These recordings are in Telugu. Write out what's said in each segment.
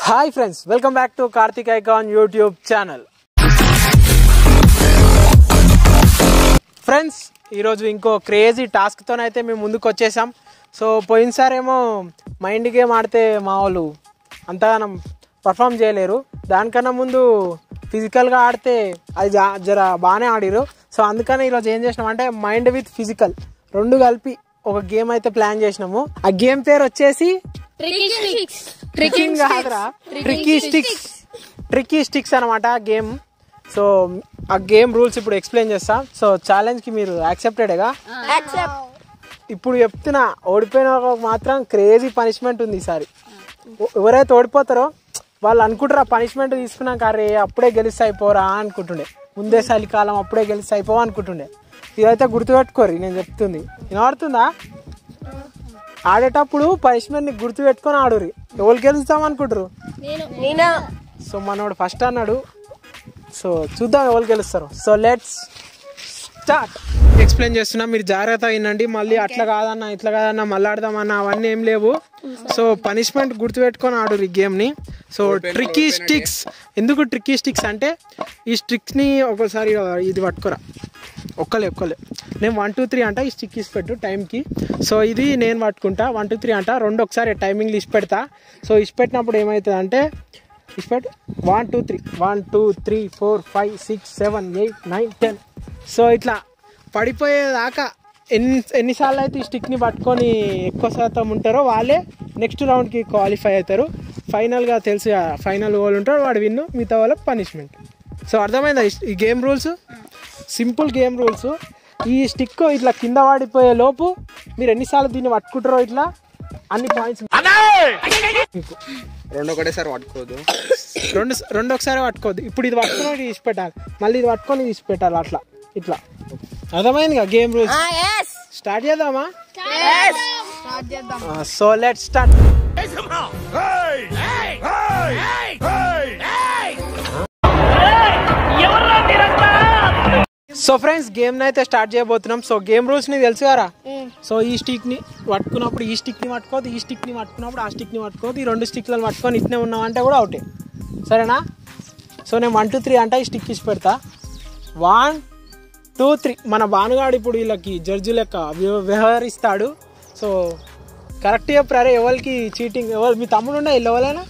Hi friends, welcome back to Karthik icon YouTube channel. Friends, ఈరోజు ఇంకో క్రేజీ టాస్క్తోనైతే మేము ముందుకు వచ్చేసాం. సో పోయినసారేమో మైండ్ గేమ్ ఆడితే మా వాళ్ళు అంతగానం పర్ఫామ్ చేయలేరు. దానికన్నా ముందు ఫిజికల్గా ఆడితే అది జర బాగానే ఆడిరు. సో అందుకని ఈరోజు ఏం చేసినాం అంటే మైండ్ విత్ ఫిజికల్ రెండు కలిపి ఒక గేమ్ అయితే ప్లాన్ చేసినాము. ఆ గేమ్ పేరు వచ్చేసి ట్రిక్కీ స్టిక్స్ అనమాట గేమ్. సో ఆ గేమ్ రూల్స్ ఇప్పుడు ఎక్స్ప్లెయిన్ చేస్తా. సో ఛాలెంజ్ కి మీరు యాక్సెప్టెడ్గా? ఇప్పుడు చెప్తున్నా, ఓడిపోయిన మాత్రం క్రేజీ పనిష్మెంట్ ఉంది ఈసారి. ఎవరైతే ఓడిపోతారో వాళ్ళు అనుకుంటారు ఆ పనిష్మెంట్ తీసుకున్నాక అరే అప్పుడే గెలిస్తే అయిపోరా అనుకుంటుండే, ముందే చలికాలం అప్పుడే గెలిస్తే అయిపోవా అనుకుంటుండే. ఇదైతే గుర్తుపెట్టుకోరు, నేను చెప్తుంది వినబడుతుందా? ఆడేటప్పుడు పనిష్మెంట్ ని గుర్తు పెట్టుకొని ఆడురి. ఎవరు గెలుస్తాం అనుకుంటారు? సో మనోడు ఫస్ట్ అన్నాడు. సో చూద్దాం ఎవరు గెలుస్తారు. So let's start. ఎక్స్ప్లెయిన్ చేస్తున్నా, మీరు జాగ్రత్తగా వినండి. మళ్ళీ అట్లా కాదన్నా ఇట్లా కాదన్నా మళ్ళీ ఆడదామన్నా అవన్నీ ఏం లేవు. సో పనిష్మెంట్ గుర్తుపెట్టుకొని ఆడురు ఈ గేమ్ని. So tricky sticks. ఎందుకు ట్రిక్కీ స్టిక్స్ అంటే ఈ స్టిక్స్ని ఒకసారి ఇది పట్టుకోరా, ఒక్కలే నేను 1 2 3 అంట, ఈ స్టిక్ ఇసి పెట్టు టైంకి. సో ఇది నేను పట్టుకుంటా 1 2 3 అంట, రెండు ఒకసారి టైమింగ్లు ఇసి పెడతా. సో ఇసి పెట్టినప్పుడు ఏమవుతుంది అంటే ఇసి పెట్టు 1 2 3 1 2 3 4 5 6 7 8 9 10. సో ఇట్లా పడిపోయేదాకా ఎన్నిసార్లు అయితే ఈ స్టిక్ని పట్టుకొని ఎక్కువ శాతం ఉంటారో వాళ్ళే నెక్స్ట్ రౌండ్కి క్వాలిఫై అవుతారు. ఫైనల్గా తెలుసు, ఫైనల్ వాళ్ళు ఉంటారు, వాడు విన్ను, మిగతా వాళ్ళకి పనిష్మెంట్. సో అర్థమైందా ఈ game rules? Simple game rules. ఈ స్టిక్ ఇట్లా కింద పడిపోయే లోపు మీరు ఎన్నిసార్లు దీన్ని పట్టుకుంటారో ఇట్లా అన్ని పాయింట్స్. రెండు ఒకటేసారి పట్టుకోవద్దు, రెండు ఒకసారి పట్టుకోవద్దు. ఇప్పుడు ఇది పట్టుకొని తీసి పెట్టాలి, మళ్ళీ ఇది పట్టుకొని తీసి పెట్టాలి, అట్లా ఇట్లా. అర్థమైందిగా గేమ్ రూల్స్? స్టార్ట్ చేద్దామా? So let's start. So friends, game అయితే స్టార్ట్ చేయబోతున్నాం. సో గేమ్ రూల్స్ ని తెలుసు కదా. సో ఈ స్టిక్ ని పట్టుకున్నప్పుడు ఈ స్టిక్ ని పట్టుకోవద్దు, ఈ స్టిక్ ని పట్టుకున్నప్పుడు ఆ స్టిక్ ని పట్టుకోవద్దు. ఈ రెండు స్టిక్లను పట్టుకొని ఇట్నే ఉన్నామంటే కూడా అవుటే, సరేనా? సో నేను 1 2 3 అంటే ఈ స్టిక్ ఇచ్చి పెడతా. 1 2 3. మన భానుగాడు ఇప్పుడు వీళ్ళకి జడ్జి లెక్క వ్యవహరిస్తాడు. సో కరెక్ట్ చెప్పారే, ఎవరికి చీటింగ్? ఎవరు మీ తమ్ముడు ఉండే వీళ్ళు ఎవరైనా?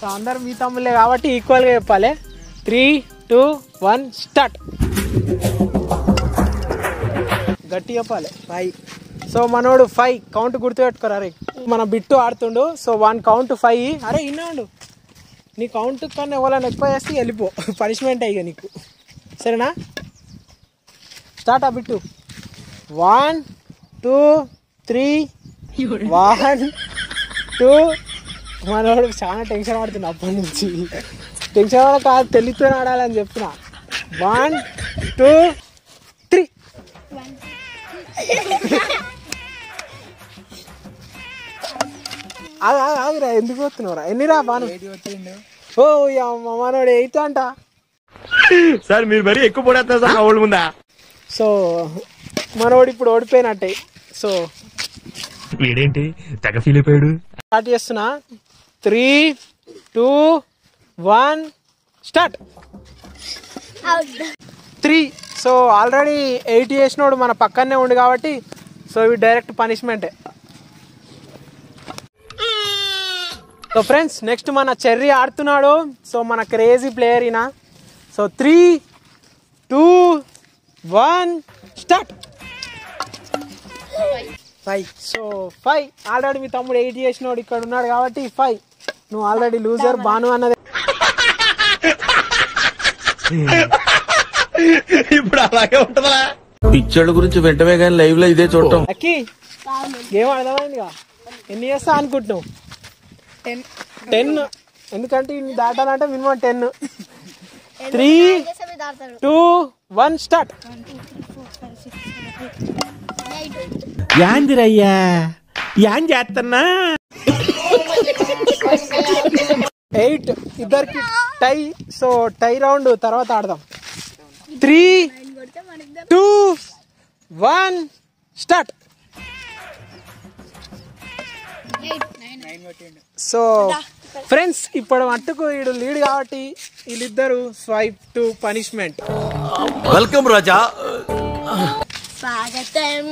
సో అందరు మీ తమ్ముళ్ళే కాబట్టి ఈక్వల్గా చెప్పాలి. 3 2 1 స్టార్ట్. గట్టి చెప్పాలి. 5. సో మనోడు 5 కౌంట్ గుర్తుపెట్టుకోరా. అరే మన బిట్టు ఆడుతుండు. So 1 count 5. అరే ఇన్నాడు, నీ కౌంట్ కన్నా ఎవరైనా ఎక్కువ చేస్తే వెళ్ళిపో, పనిష్మెంట్ అయ్యి నీకు, సరేనా? స్టార్ట్. ఆ బిట్టు 1 2 3 1 2. మనోడు చాలా టెన్షన్ పడుతుంది అప్పటి నుంచి. టెన్షన్ పడ కాదు, తెలివితో ఆడాలని చెప్తున్నా. 1 2 3. ఆగిరా, ఎందుకు వస్తున్నావురా? ఎన్నిరా బాను? ఓ మనోడు 8 అంట. సార్ మీరు మరీ ఎక్కువ పడేస్తారు సార్ నా ముందా. సో మనోడు ఇప్పుడు ఓడిపోయినట్టే. సో వీడేంటి తెగ ఫీల్ అయిపోయాడు. స్టార్ట్ చేస్తున్నా. 3 2 1 స్టార్ట్. 3. సో ఆల్రెడీ 8 చేసినోడు మన పక్కనే ఉండు కాబట్టి సో ఇవి డైరెక్ట్ పనిష్మెంటే. సో ఫ్రెండ్స్, నెక్స్ట్ మన చెర్రీ ఆడుతున్నాడు. సో మన క్రేజీ ప్లేయర్ ఈయన. So 3 2 1 start. 5. సో 5. ఆల్రెడీ మీ తమ్ముడు 8 చేసినోడు ఇక్కడ ఉన్నాడు కాబట్టి 5. నువ్వు ఆల్రెడీ లూజర్. బాను అన్నది ఇప్పుడు అలాగే ఉంటుందా? పిచ్చోళ్ళ గురించి వెంటనే కానీ లైవ్ లో ఇదే చూడటం. అక్కి గేమ్ అర్థమైందిగా. ఎన్ని చేస్తా అనుకుంటున్నావు? 10. ఎందుకంటే ఇన్ని దాటాలంటే మినిమం 10. 3 2 1 స్టార్ట్. యాందిరయ్యా యాన్ చేస్తున్నా. 8. ఇద్దరికి టై. సో టై రౌండ్ తర్వాత ఆడదాం. 3 2 1 స్టార్ట్. సో ఫ్రెండ్స్ ఇప్పుడు మట్టుకు వీడు లీడ్ కాబట్టి వీళ్ళిద్దరు స్వైప్ టు పనిష్మెంట్. వెల్కమ్ రాజా. స్వాగతం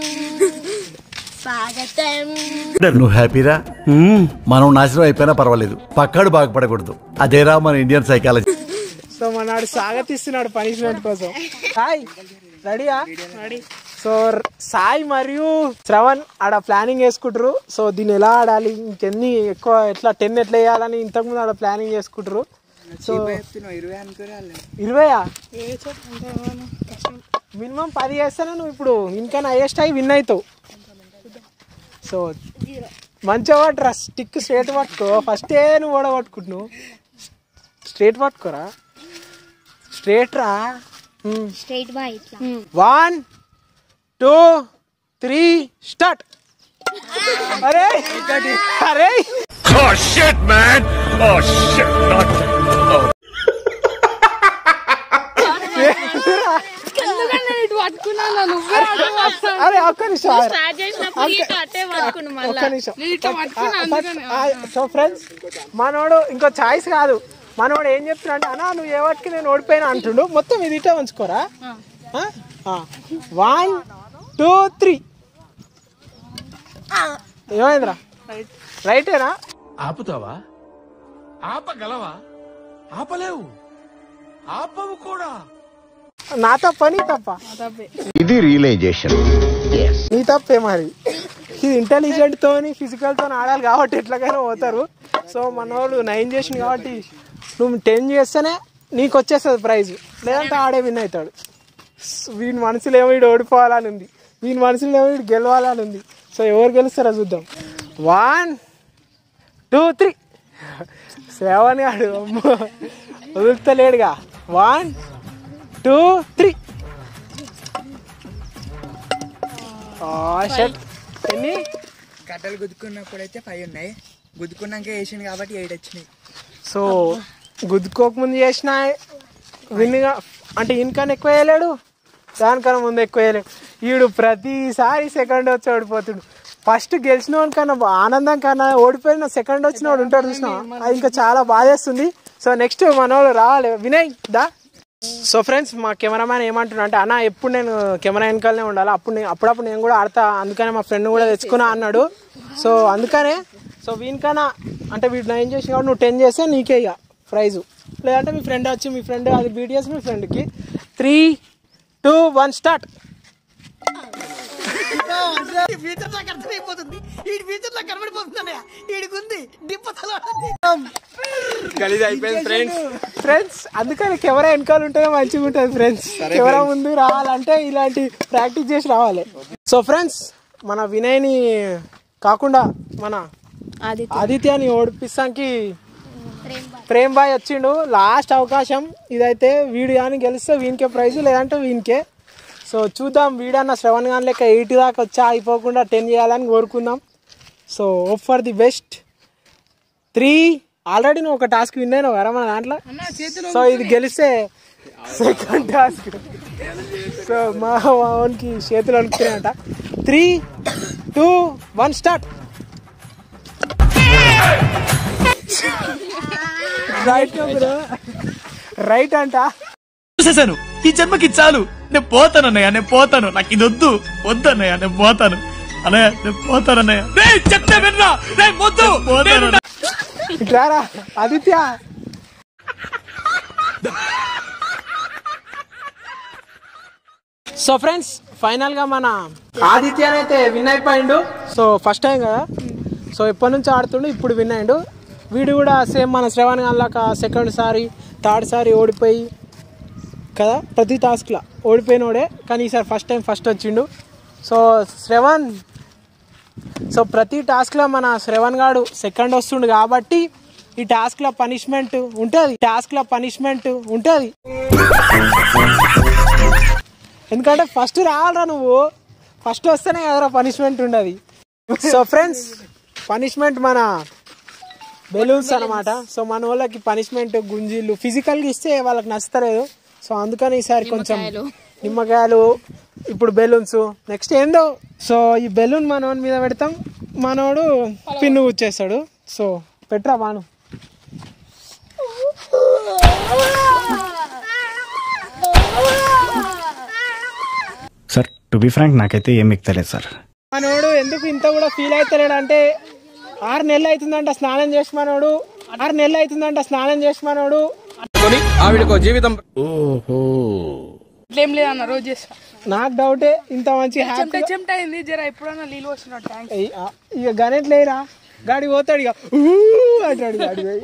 స్వాగతం. నువ్వు హ్యాపీరా? మనం నాశనం అయిపోయినా పర్వాలేదు, పక్కాడు బాగుపడకూడదు. అదేరా మన ఇండియన్ సైకాలజీ. సో మనవాడు స్వాగతిస్తున్నాడు పనిష్మెంట్ కోసం. సాయి రెడీయా? సో సాయి మరియు శ్రవణ్ ఆడ ప్లానింగ్ వేసుకుంటారు. సో దీన్ని ఎలా ఆడాలి, ఇంకెన్ని ఎక్కువ ఎట్లా 10 ఎట్లా వేయాలని ఇంతకుముందు ఆడ ప్లానింగ్ చేసుకుంటారు. సో 20 మినిమం 10 చేస్తానే నువ్వు ఇప్పుడు ఇంకా హైయెస్ట్ అయి విన్ అవుతావు. సో మంచిగా పట్టురా, స్టిక్ స్ట్రేట్ పట్టుకో. ఫస్టే నువ్వు ఓడగొట్టుకుంటున్నావు. స్ట్రేట్ పట్టుకోరా, స్ట్రేట్ రా. స్ట్రైట్ బై ఇట్లా. 1 2 3 స్టార్ట్. అరే అరే Oh shit, man! Oh shit! అరే ఒక్క నిమిషం. సో ఫ్రెండ్స్ మనోడు ఇంకో ఛాయిస్ కాదు, మనోడు ఏం చెప్తున్నా అంటే అన్నా నువ్వు ఏ వాటికి నేను ఓడిపోయినా అంటుండు. మొత్తం ఇది ఇట్లా ఉంచుకోరా. 1 2 3 ఏమైందిరా? రైటేనా? ఆపుతావా? ఆపగలవా? ఆపలేవు, ఆపవు కూడా. నా తప్ప నీ తప్ప? ఇది రియలైజేషన్. నీ తప్పే మరి. ఇది ఇంటెలిజెంట్ తోని ఫిజికల్ తోని ఆడాలి కాబట్టి ఎట్లాగైనా పోతారు. సో మనోడు 9 చేసింది కాబట్టి నువ్వు 10 చేస్తేనే నీకు వచ్చేస్తుంది ప్రైజ్, లేదంటే ఆడే విన్ అవుతాడు. వీని మనసులో ఏమో వీడు ఓడిపోవాలని ఉంది, వీని మనసులో ఏమో వీడు గెలవాలని ఉంది. సో ఎవరు గెలుస్తారో చూద్దాం. 1 2 3 శ్రావణ్ గాడు అమ్మో వదులుతలేడుగా. 1 2 3 ఎన్ని కట్టలు గుద్దుకున్నప్పుడైతే 5 ఉన్నాయి, గుద్దుకున్నాక వేసింది కాబట్టి 8 వచ్చినాయి. సో గుద్దుకోకముందు చేసిన విన్గా అంటే ఇన్కన్నా ఎక్కువ వేయలేడు, దానికన్నా ముందు ఎక్కువ వేయలేడు. వీడు ప్రతిసారి సెకండ్ వచ్చి ఓడిపోతుడు. ఫస్ట్ గెలిచిన వాడికన్నా ఆనందం కన్నా ఓడిపోయిన సెకండ్ వచ్చిన వాడు ఉంటాడు చూసినా, అది ఇంకా చాలా బాధేస్తుంది. సో నెక్స్ట్ మనోళ్ళు రావాలి. వినయ్ దా. సో ఫ్రెండ్స్ మా కెమెరామ్యాన్ ఏమంటున్నా అంటే అన్న ఎప్పుడు నేను కెమెరా వెనకాలనే ఉండాలి, అప్పుడప్పుడు నేను కూడా ఆడతా, అందుకనే మా ఫ్రెండ్ కూడా తెచ్చుకున్నా అన్నాడు. సో అందుకనే సో వీనికన్నా అంటే వీడు 9 చేసి కాబట్టి నువ్వు 10 చేస్తే నీకే ఇక ప్రైజు, లేదంటే మీ ఫ్రెండ్ వచ్చి మీ ఫ్రెండ్ అది బీటీఎస్ మీ ఫ్రెండ్కి. 3 2 1 స్టార్ట్. ఫ్రెండ్స్ అందుకని కెమెరా వెనకాల ఉంటే మంచిగా ఉంటుంది ఫ్రెండ్స్. కెమెరా ముందు రావాలంటే ఇలాంటి ప్రాక్టీస్ చేసి రావాలి. సో ఫ్రెండ్స్ మన వినయ్ని కాకుండా మన ఆదిత్యని ఓడిపిస్తానికి ప్రేమ్ బాయ్ వచ్చిండు. లాస్ట్ అవకాశం ఇదైతే, వీడు కానీ గెలిస్తే వీనికే ప్రైజ్, లేదంటే వీనికే. సో చూద్దాం, వీడన్న శ్రవణ్ గాన్ లెక్క 8 దాకా వచ్చా అయిపోకుండా 10 చేయాలని కోరుకుందాం. So hope for the best. 3 already నువ్వు ఒక టాస్క్ విన్ అయినావు కదా మన దాంట్లో. సో ఇది గెలిస్తే సెకండ్ టాస్క్. సో మా ఓన్కి చేతులు అనుకున్నాయంట. 3 2 1 స్టార్ట్. రైట్ రైట్ అంట. చూసేసాను, ఈ జన్మకి చాలు, నేను పోతాను అన్నయ్య, నేను పోతాను, నాకు ఇది వద్దు వద్దన్నయ్య, నేను పోతాను అన్నయ్య, నేను పోతాను అన్నయ్య. చెప్తే వినరా, ఇట్లారా ఆదిత్య. సో ఫ్రెండ్స్ ఫైనల్ గా మన ఆదిత్య అయితే విన్ అయిపోయిండు. సో ఫస్ట్ టైం కదా, సో ఎప్పటి నుంచి ఆడుతుండు, ఇప్పుడు విన్ అయ్యిండు. వీడు కూడా సేమ్ మన శ్రవణ్ గాన్లాగా సెకండ్ సారి థర్డ్ సారి ఓడిపోయి కదా, ప్రతి టాస్క్లో ఓడిపోయినోడే, కానీ ఈసారి ఫస్ట్ టైం ఫస్ట్ వచ్చిండు. సో శ్రవణ్, సో ప్రతి టాస్క్లో మన శ్రవణ్ గాడు సెకండ్ వస్తుండు కాబట్టి ఈ టాస్క్లో పనిష్మెంట్ ఉంటుంది. ఎందుకంటే ఫస్ట్ రావాలరా, నువ్వు ఫస్ట్ వస్తేనే కదరా పనిష్మెంట్ ఉండదు. సో ఫ్రెండ్స్ పనిష్మెంట్ మన బెలూన్స్ అనమాట. సో మన వాళ్ళకి పనిష్మెంట్ గుంజీలు ఫిజికల్గా ఇస్తే వాళ్ళకి నచ్చలేదు. సో అందుకని ఈసారి కొంచెం నిమ్మకాయలు, ఇప్పుడు బెలూన్స్, నెక్స్ట్ ఏందో. సో ఈ బెలూన్ మనోడి మీద పెడతాం, మనోడు పిన్ను కూర్చేస్తాడు. సో పెట్రా బాను. సార్ టు బి ఫ్రాంక్ నాకైతే ఏం మిగతలేదు సార్. మనోడు ఎందుకు ఇంత కూడా ఫీల్ అవుతలేడు అంటే 6 నెలలు అవుతుందంట స్నానం చేసి మనోడు 6 నెలలు అవుతుందంట స్నానం చేసి మనోడు ఆవిడకో జీవితం. ఏం లేదన్న రోజు చేస్తా. నాకు డౌటే ఇంత మంచి చెమట అయింది జర ఎప్పుడన్నా నీళ్ళు వస్తున్నాడు ట్యాంక్. ఇక గణెట్ లేరా గాడి పోతాడు ఇక అంటాడు గాడి పోయి.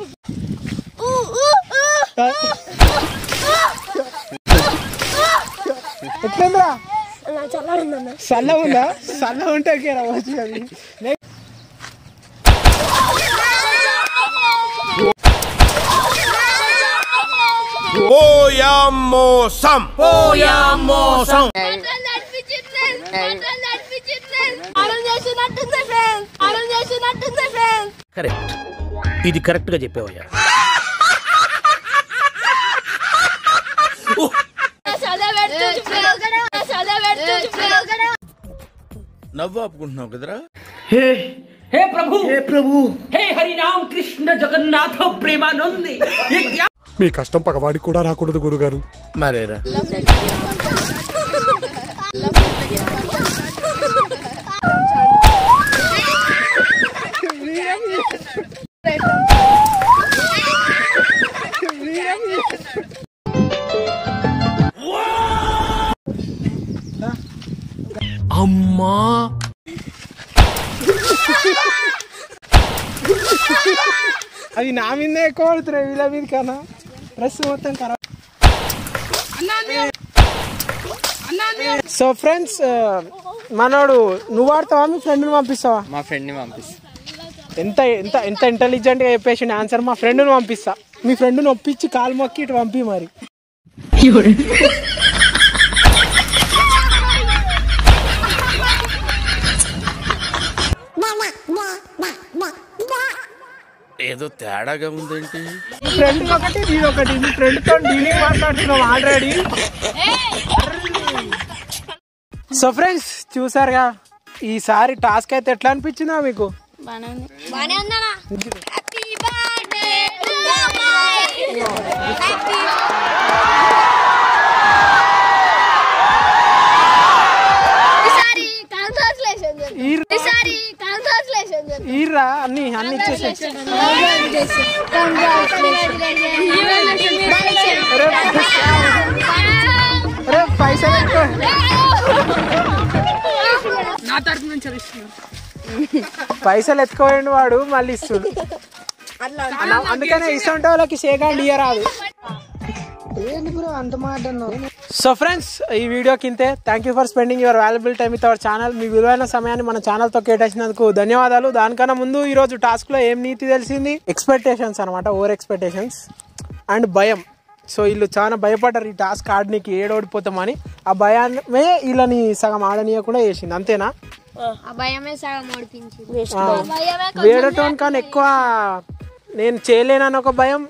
ఎట్లుందిరా చల్ల ఉందా? చల్ల ఉంటే రావచ్చు. అది కరెక్ట్, ఇది కరెక్ట్ గా చెప్పావయ్యా. నవ్వు ఆపుకుంటున్నావు కదరా. हे प्रभु हे हरि राम कृष्ण जगन्नाथ प्रेमानंद. మీ కష్టం పగవాడికి కూడా రాకూడదు గురుగారు. మరేరా అమ్మా అవి నా మీదే ఎక్కువ పడుతున్నాయి వీళ్ళ మీద కన్నా. డ్రెస్ మొత్తం ఖరాబ్. సో ఫ్రెండ్స్ మనోడు నువ్వు వాడతావా మీ ఫ్రెండ్ని పంపిస్తావా? మా ఫ్రెండ్ని పంపిస్తా. ఎంత ఎంత ఎంత ఇంటెలిజెంట్గా చెప్పేసి ఆన్సర్. మా ఫ్రెండ్ని పంపిస్తా. మీ ఫ్రెండ్ని ఒప్పించి కాలు మొక్కి ఇటు పంపి మరి. ఏదో తేడాగా ఉందేంటి? ఫ్రెండ్ ఒకటి నీదొకటి. మీ ఫ్రెండ్తో డీలింగ్ మాట్లాడుతున్నాం ఆల్రెడీ. సో ఫ్రెండ్స్ చూసారుగా ఈసారి టాస్క్ అయితే ఎట్లా అనిపించిందా మీకు? ఈర్రా అన్ని ఇచ్చేసి పైసలు నా తరపు నుంచి పైసలు ఎత్తుకోండి వాడు మళ్ళీ ఇస్తుంది. అందుకనే ఇస్తుంటే వాళ్ళకి సేకండ్ ఇయర్ రాదు. అంత మాట. సో ఫ్రెండ్స్ ఈ వీడియోకి ఇంతే. Thank you for spending your valuable time with our channel. మీ విలువైన సమయాన్ని మన ఛానల్తో కేటాయించినందుకు ధన్యవాదాలు. దానికన్నా ముందు ఈరోజు టాస్క్లో ఏం నీతి తెలిసింది? ఎక్స్పెక్టేషన్స్ అనమాట, ఓవర్ ఎక్స్పెక్టేషన్స్ అండ్ భయం. సో వీళ్ళు చాలా భయపడ్డారు ఈ టాస్క్ ఆడనీకి, ఏడోడిపోతామని. ఆ భయాన్నే వీళ్ళని సగం ఆడనీయకుండా చేసింది. అంతేనా? వేడటం కానీ ఎక్కువ నేను చేయలేనని ఒక భయం,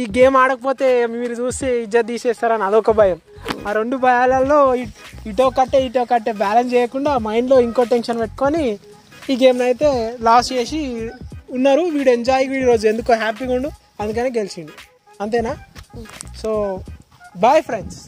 ఈ గేమ్ ఆడకపోతే మీరు చూసి ఇజ్జత్ తీసేస్తారని అదొక భయం. ఆ రెండు భయాలలో ఇటో కట్టే బ్యాలెన్స్ చేయకుండా మైండ్లో ఇంకో టెన్షన్ పెట్టుకొని ఈ గేమ్ని అయితే లాస్ చేసి ఉన్నారు. వీడు వీడి రోజు ఎందుకో హ్యాపీగా ఉండు అందుకని గెలిచిండు. అంతేనా? So bye friends.